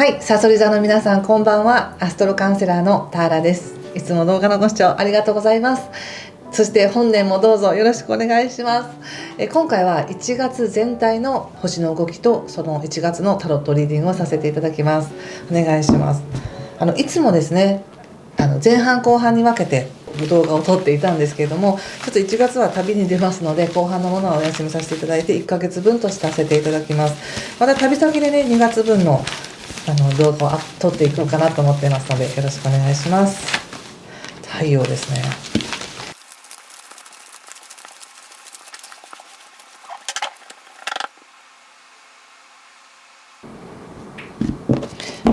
はい、サソリ座の皆さんこんばんは。アストロカウンセラーのターラです。いつも動画のご視聴ありがとうございます。そして本年もどうぞよろしくお願いします。今回は1月全体の星の動きとその1月のタロットリーディングをさせていただきます。お願いします。いつもですね、前半後半に分けて動画を撮っていたんですけれども、ちょっと1月は旅に出ますので後半のものはお休みさせていただいて1ヶ月分とさせていただきます。また旅先でね、2月分の動画を撮っていこうかなと思っていますのでよろしくお願いします。太陽ですね。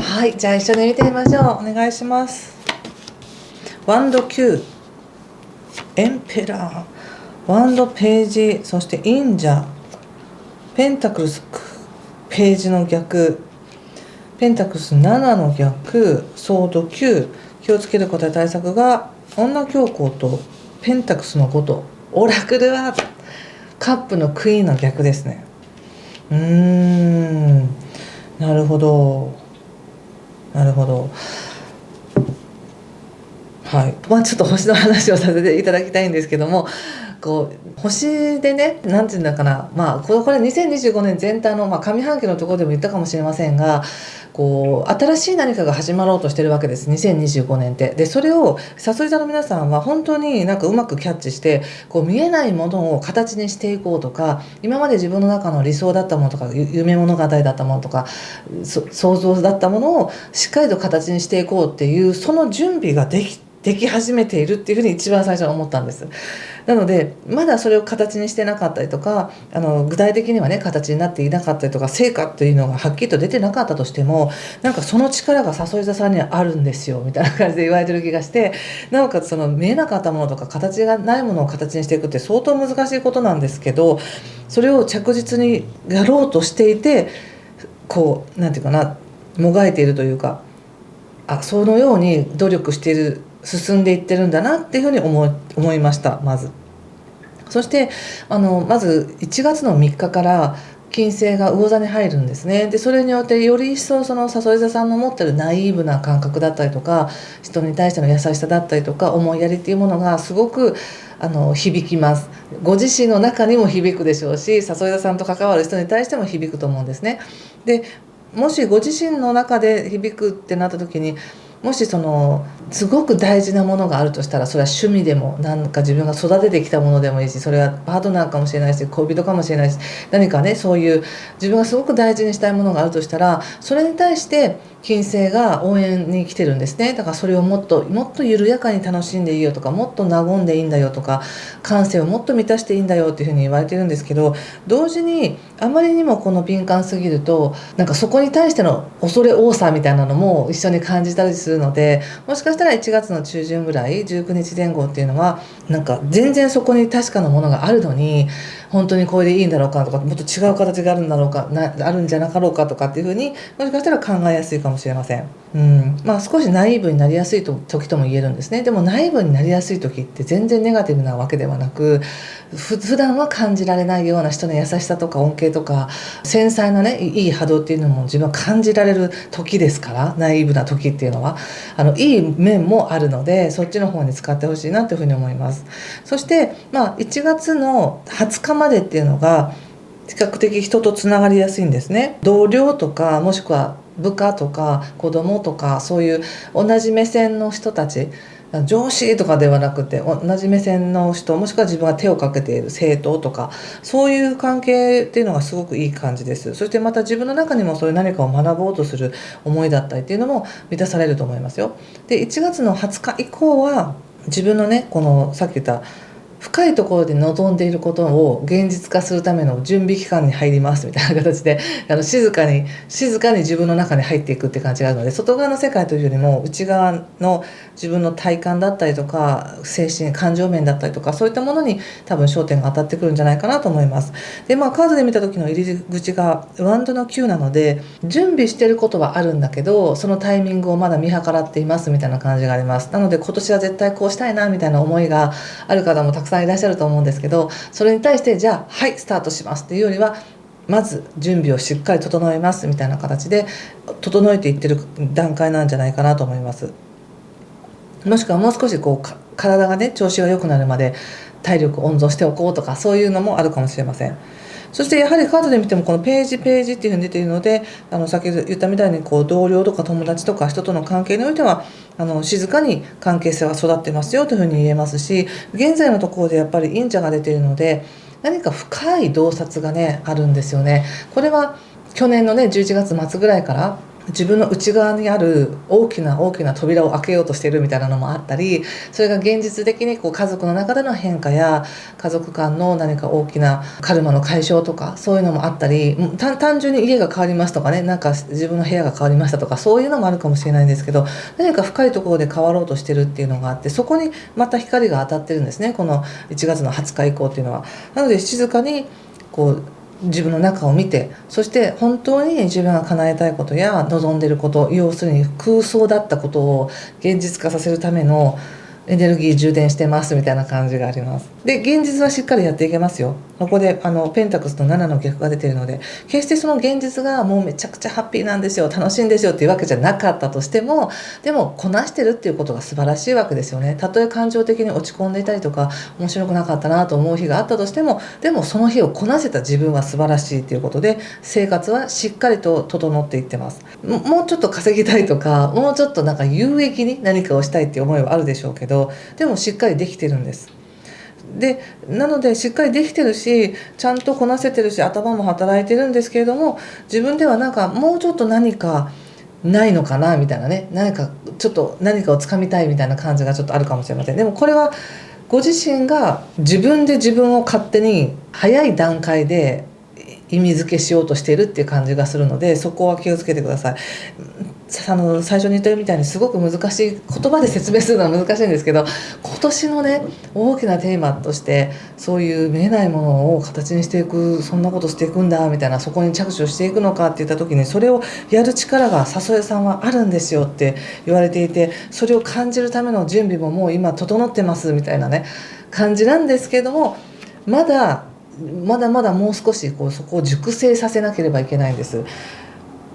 はい、じゃあ一緒に見てみましょう。お願いします。ワンド9、エンペラー、ワンドページ、そして忍者、ペンタクルスページの逆、ペンタクルス7の逆、ソード9、気をつけることや対策が女教皇とペンタクルスの5と、オラクルはカップのクイーンの逆ですね。なるほどなるほど。はい、ちょっと星の話をさせていただきたいんですけども、星でね、なんていうんだかな、これ2025年全体の、上半期のところでも言ったかもしれませんが、新しい何かが始まろうとしてるわけです、2025年って。でそれをさそり座の皆さんは本当になんかうまくキャッチして、見えないものを形にしていこうとか、今まで自分の中の理想だったものとか夢物語だったものとか想像だったものをしっかりと形にしていこうっていう、その準備ができ始めているっていうふうに一番最初に思ったんです。なのでまだそれを形にしてなかったりとか、具体的にはね形になっていなかったりとか、成果っていうのがはっきりと出てなかったとしても、なんかその力がさそり座さんにはあるんですよみたいな感じで言われてる気がして、なおかつその見えなかったものとか形がないものを形にしていくって相当難しいことなんですけど、それを着実にやろうとしていて、なんていうかな、もがいているというか、そのように努力している、進んでいってるんだなっていうふうに思いました。まずそしてまず1月の3日から金星が魚座に入るんですね。でそれによってより一層そのさそり座さんの持ってるナイーブな感覚だったりとか、人に対しての優しさだったりとか思いやりっていうものがすごく響きます。ご自身の中にも響くでしょうし、さそり座さんと関わる人に対しても響くと思うんですね。でもしご自身の中で響くってなった時に、もしすごく大事なものがあるとしたら、それは趣味でも何か自分が育ててきたものでもいいし、それはパートナーかもしれないし恋人かもしれないし、何かねそういう自分がすごく大事にしたいものがあるとしたら、それに対して金星が応援に来てるんですね。だからそれをもっと緩やかに楽しんでいいよとか、もっと和んでいいんだよとか、感性をもっと満たしていいんだよっていうふうに言われてるんですけど、同時にあまりにも敏感すぎると、なんかそこに対しての恐れ多さみたいなのも一緒に感じたりするので、もしかしたら1月の中旬ぐらい19日前後っていうのは、なんか全然そこに確かなものがあるのに、本当にこれでいいんだろうかとか、もっと違う形があるんだろうか、あるんじゃなかろうかとかっていうふうにもしかしたら考えやすいかもしれません。少しナイーブになりやすい時とも言えるんですね。でもナイーブになりやすい時って全然ネガティブなわけではなく、普段は感じられないような人の優しさとか恩恵とか繊細なね、いい波動っていうのも自分は感じられる時ですから、ナイーブな時っていうのはいい面もあるので、そっちの方に使ってほしいなというふうに思います。そして1月の20日までっていうのが比較的人とつながりやすいんですね。同僚とか、もしくは部下とか子供とか、そういう同じ目線の人たち、上司とかではなくて同じ目線の人、もしくは自分が手をかけている生徒とか、そういう関係っていうのがすごくいい感じです。そしてまた自分の中にもそういう何かを学ぼうとする思いだったりっていうのも満たされると思いますよ。で1月の20日以降は自分のね、さっき言った深いところで望んでいることを現実化するための準備期間に入りますみたいな形で、静かに自分の中に入っていくって感じがあるので、外側の世界というよりも内側の自分の体感だったりとか、精神感情面だったりとか、そういったものに多分焦点が当たってくるんじゃないかなと思います。でカードで見た時の入り口がワンドの9なので、準備してることはあるんだけど、そのタイミングをまだ見計らっていますみたいな感じがあります。なので今年は絶対こうしたいなみたいな思いがある方もたくさんいらっしゃると思うんですけど、それに対してじゃあはいスタートしますっていうよりは、まず準備をしっかり整えますみたいな形で整えていってる段階なんじゃないかなと思います。もしくはもう少し体がね調子が良くなるまで体力を温存しておこうとか、そういうのもあるかもしれません。そしてやはりカードで見てもこのページっていうふうに出ているので、先ほど言ったみたいに同僚とか友達とか人との関係においては静かに関係性は育ってますよというふうに言えますし、現在のところでやっぱり陰茶が出ているので何か深い洞察がねあるんですよね。これは去年のね11月末ぐらいから自分の内側にある大きな扉を開けようとしているみたいなのもあったり、それが現実的に家族の中での変化や家族間の何か大きなカルマの解消とかそういうのもあったり、単純に家が変わりますとかね、なんか自分の部屋が変わりましたとかそういうのもあるかもしれないんですけど、何か深いところで変わろうとしてるっていうのがあって、そこにまた光が当たってるんですね、この1月の20日以降っていうのは。なので静かに自分の中を見て、そして本当に自分が叶えたいことや望んでいること、要するに空想だったことを現実化させるためのエネルギー充電してますみたいな感じがあります。で現実はしっかりやっていけますよ。ここでペンタクスの7の逆が出ているので、決してその現実がもうめちゃくちゃハッピーなんですよ、楽しいんですよっていうわけじゃなかったとしても、でもこなしてるっていうことが素晴らしいわけですよね。たとえ感情的に落ち込んでいたりとか面白くなかったなと思う日があったとしても、でもその日をこなせた自分は素晴らしいということで、生活はしっかりと整っていってます。もうちょっと稼ぎたいとか、もうちょっとなんか有益に何かをしたいっていう思いはあるでしょうけど、でもしっかりできてるんです。でなのでしっかりできてるし、ちゃんとこなせてるし、頭も働いてるんですけれども、自分ではなんかもうちょっと何かないのかなみたいなね、何かちょっと何かをつかみたいみたいな感じがちょっとあるかもしれません。でもこれはご自身が自分で自分を勝手に早い段階で意味付けしようとしているっていう感じがするので、そこは気をつけてください。最初に言ったみたいにすごく難しい、言葉で説明するのは難しいんですけど、今年のね大きなテーマとして、そういう見えないものを形にしていく、そんなことしていくんだみたいな、そこに着手していくのかって言った時に、それをやる力がさそえさんはあるんですよって言われていて、それを感じるための準備ももう今整ってますみたいなね感じなんですけども、まだもう少しそこを熟成させなければいけないんです。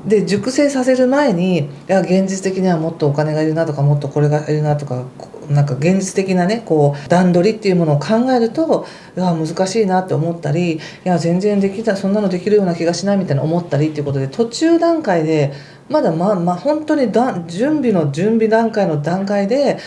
で熟成させる前に、いや現実的にはもっとお金がいるなとか、もっとこれがいるなとか、なんか現実的なね段取りっていうものを考えると、いや難しいなって思ったり、いや全然できた、そんなのできるような気がしないみたいな思ったりっていうことで、途中段階でまだ本当に準備段階の段階で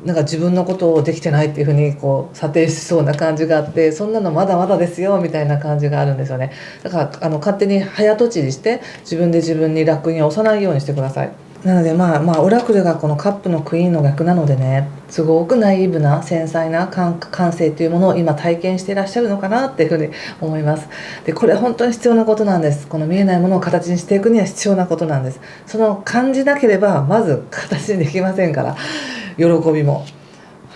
なんか自分のことをできてないっていうふうに査定しそうな感じがあって、そんなのまだまだですよみたいな感じがあるんですよね。だから勝手に早とちりして自分で自分に楽印を押さないようにしてください。なのでオラクルがこのカップのクイーンの逆なのでね、すごくナイーブな繊細な感性というものを今体験していらっしゃるのかなっていうふうに思います。でこれ本当に必要なことなんです。この見えないものを形にしていくには必要なことなんです。その感じなければまず形にできませんから、喜びも。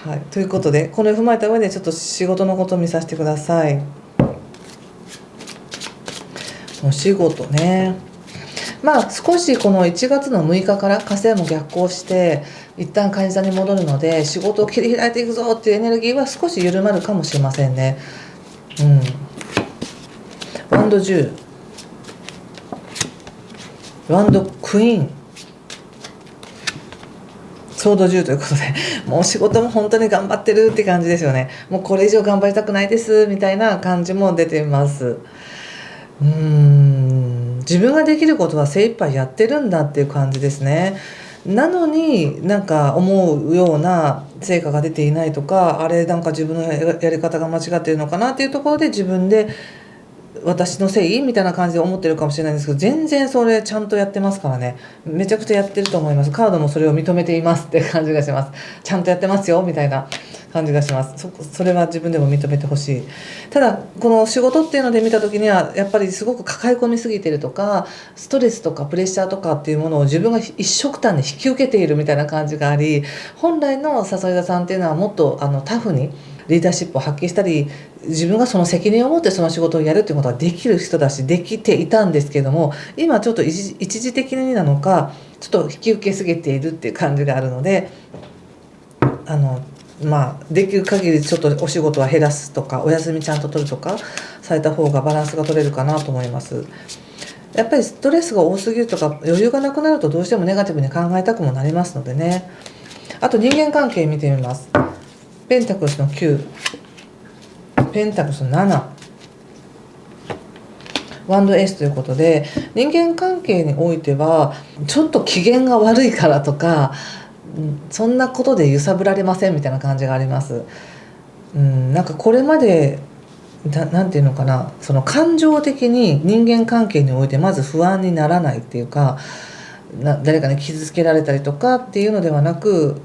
はい、ということでこれを踏まえた上でちょっと仕事のことを見させてください。お仕事ね、少しこの1月の6日から火星も逆行して一旦蟹座に戻るので、仕事を切り開いていくぞっていうエネルギーは少し緩まるかもしれませんね。ワンド10、ワンドクイーン、ソード10ということで、もう仕事も本当に頑張ってるって感じですよね。もうこれ以上頑張りたくないですみたいな感じも出ています。自分ができることは精一杯やってるんだっていう感じですね。なのになんか思うような成果が出ていないとか、あれなんか自分のやり方が間違ってるのかなっていうところで自分で私のせいみたいな感じで思ってるかもしれないんですけど、全然それちゃんとやってますからね。めちゃくちゃやってると思います。カードもそれを認めていますって感じがします。ちゃんとやってますよみたいな感じがします。それは自分でも認めてほしい。ただこの仕事っていうので見た時にはやっぱりすごく抱え込みすぎてるとか、ストレスとかプレッシャーとかっていうものを自分が一緒くたに引き受けているみたいな感じがあり、本来の誘い座さんっていうのはもっとタフにリーダーシップを発揮したり、自分がその責任を持ってその仕事をやるっていうことができる人だし、できていたんですけども、今ちょっと一時的になのかちょっと引き受けすぎているっていう感じがあるので、できる限りちょっとお仕事は減らすとか、お休みちゃんと取るとかされた方がバランスが取れるかなと思います。やっぱりストレスが多すぎるとか余裕がなくなるとどうしてもネガティブに考えたくもなりますのでね。あと人間関係見てみます。ペンタクルスの9、ペンタクルスの7、ワンドエースということで、人間関係においてはちょっと機嫌が悪いからとか、そんなことで揺さぶられませんみたいな感じがあります。なんかこれまでなんていうのかな、その感情的に人間関係においてまず不安にならないっていうか、誰かに傷つけられたりとかっていうのではなく、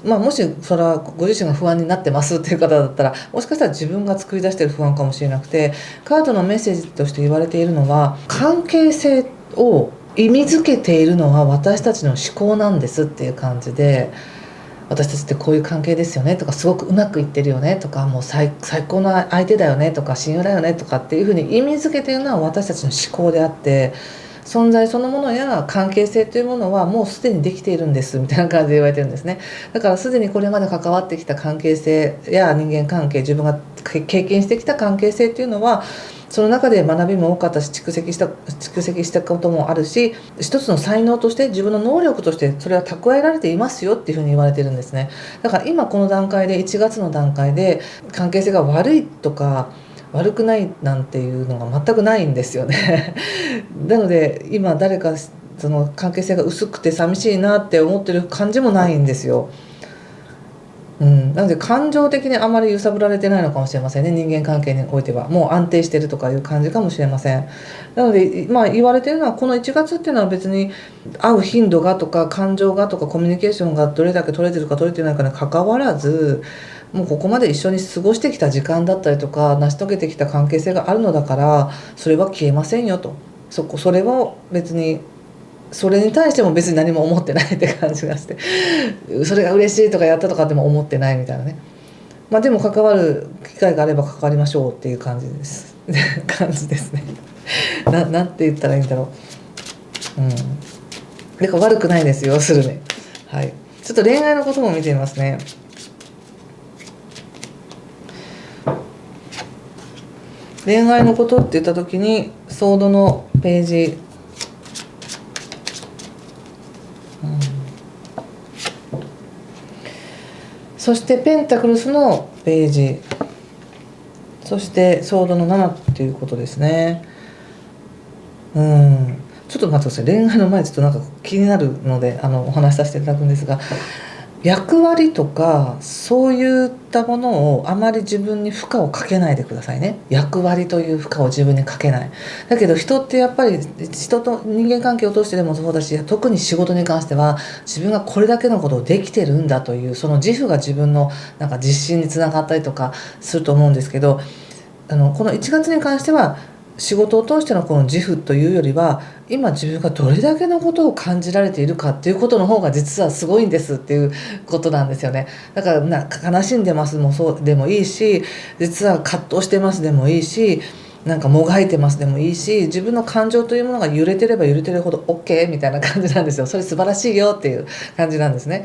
もしそれはご自身が不安になってますっていう方だったら、もしかしたら自分が作り出している不安かもしれなくて、カードのメッセージとして言われているのは、関係性を意味づけているのは私たちの思考なんですっていう感じで、私たちってこういう関係ですよねとか、すごくうまくいってるよねとか、もう最高の相手だよねとか、親友だよねとかっていうふうに意味づけているのは私たちの思考であって、存在そのものや関係性というものはもうすでにできているんですみたいな感じで言われてるんですね。だからすでにこれまで関わってきた関係性や人間関係、自分が経験してきた関係性というのは、その中で学びも多かったし、蓄積したこともあるし、一つの才能として、自分の能力としてそれは蓄えられていますよっていうふうに言われてるんですね。だから今この段階で、1月の段階で関係性が悪いとか悪くないなんていうのが全くないんですよねなので今誰かその関係性が薄くて寂しいなって思ってる感じもないんですよ。なので感情的にあまり揺さぶられてないのかもしれませんね。人間関係においてはもう安定してるとかいう感じかもしれません。なので言われてるのは、この1月っていうのは別に会う頻度がとか感情がとかコミュニケーションがどれだけ取れてるか取れてないかに関わらず、もうここまで一緒に過ごしてきた時間だったりとか、成し遂げてきた関係性があるのだから、それは消えませんよと。それは別に、それに対しても別に何も思ってないって感じがして、それが嬉しいとかやったとかでも思ってないみたいなね。でも関わる機会があれば関わりましょうっていう感じです感じですねなんて言ったらいいんだろう。だから悪くないですよ、要するに。はい。ちょっと恋愛のことも見てみますね。恋愛のことって言った時に、ソードのページ、そしてペンタクルスのページ、そしてソードの7っていうことですね。ちょっと待ってください。恋愛の前にちょっとなんか気になるのでお話しさせていただくんですが、役割とかそういったものをあまり自分に負荷をかけないでくださいね。役割という負荷を自分にかけない。だけど人ってやっぱり人と人間関係を通してでもそうだし、特に仕事に関しては自分がこれだけのことをできてるんだというその自負が自分のなんか自信につながったりとかすると思うんですけど、この1月に関しては仕事を通してのこの自負というよりは、今自分がどれだけのことを感じられているかっていうことの方が実はすごいんですっていうことなんですよね。だから悲しんでますもそうでもいいし、実は葛藤してますでもいいし、なんかもがいてますでもいいし、自分の感情というものが揺れてれば揺れてるほど OK みたいな感じなんですよ。それ素晴らしいよっていう感じなんですね。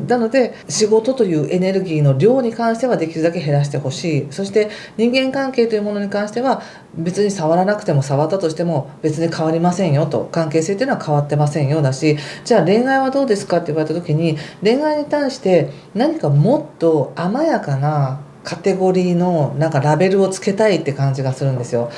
なので仕事というエネルギーの量に関してはできるだけ減らしてほしい。そして人間関係というものに関しては別に触らなくても触ったとしても別に変わりませんよと。関係性というのは変わってませんよだし、じゃあ恋愛はどうですかって言われた時に、恋愛に対して何かもっと甘やかなカテゴリーのなんかラベルをつけたいって感じがするんですよ。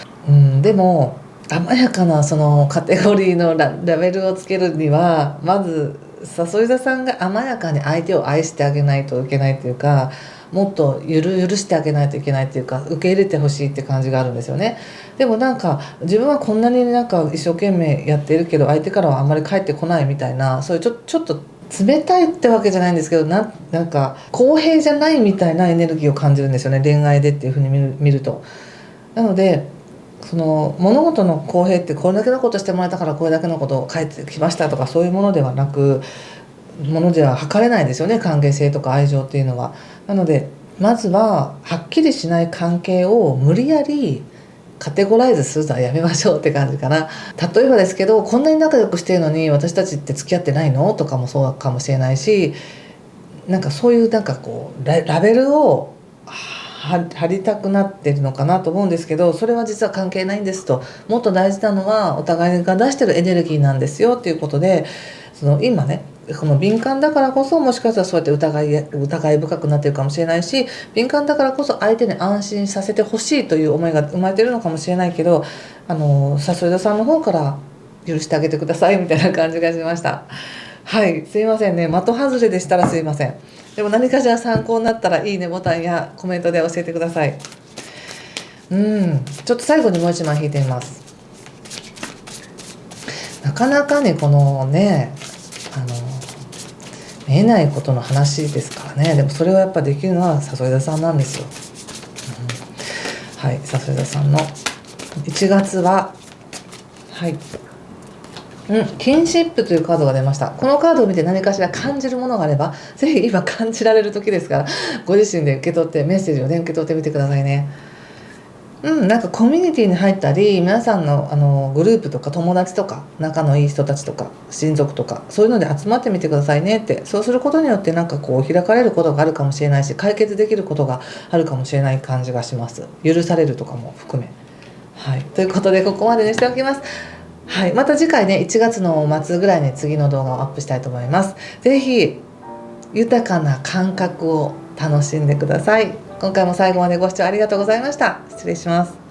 でも甘やかなそのカテゴリーのラベルをつけるには、まず誘い座さんが甘やかに相手を愛してあげないといけないというか、もっと許してあげないといけないというか、受け入れてほしいって感じがあるんですよね。でもなんか自分はこんなになんか一生懸命やってるけど相手からはあんまり返ってこないみたいな、そういうちょっと冷たいってわけじゃないんですけど、なんか公平じゃないみたいなエネルギーを感じるんですよね、恋愛でっていうふうに見ると。なのでその物事の公平ってこれだけのことしてもらえたからこれだけのことを返ってきましたとか、そういうものではなく、ものでは測れないですよね、関係性とか愛情っていうのは。なのでまずははっきりしない関係を無理やりカテゴライズするのはやめましょうって感じかな。例えばですけど、こんなに仲良くしてるのに私たちって付き合ってないのとかもそうかもしれないし、なんかそういうなんかこうラベルを貼りたくなってるのかなと思うんですけど、それは実は関係ないんですと。もっと大事なのはお互いが出してるエネルギーなんですよっていうことで、その今ねこの敏感だからこそ、もしかしたらそうやって疑い深くなってるかもしれないし、敏感だからこそ相手に安心させてほしいという思いが生まれてるのかもしれないけど、さそり座さんの方から許してあげてくださいみたいな感じがしました。はい、すいませんね、的外れでしたらすいません。でも何かしら参考になったらいいねボタンやコメントで教えてください。ちょっと最後にもう一枚引いてみます。なかなかねこのね見えないことの話ですからね。でもそれをやっぱできるのはさそり座さんなんですよ。はい、さそり座さんの1月はキンシップというカードが出ました。このカードを見て何かしら感じるものがあれば、ぜひ今感じられる時ですから、ご自身で受け取ってメッセージをね受け取ってみてくださいね。なんかコミュニティに入ったり、皆さんのグループとか友達とか仲のいい人たちとか親族とかそういうので集まってみてくださいねって。そうすることによってなんかこう開かれることがあるかもしれないし、解決できることがあるかもしれない感じがします。許されるとかも含め。はい、ということでここまでにしておきます。はい、また次回ね1月の末ぐらいに次の動画をアップしたいと思います。ぜひ豊かな感覚を楽しんでください。今回も最後までご視聴ありがとうございました。失礼します。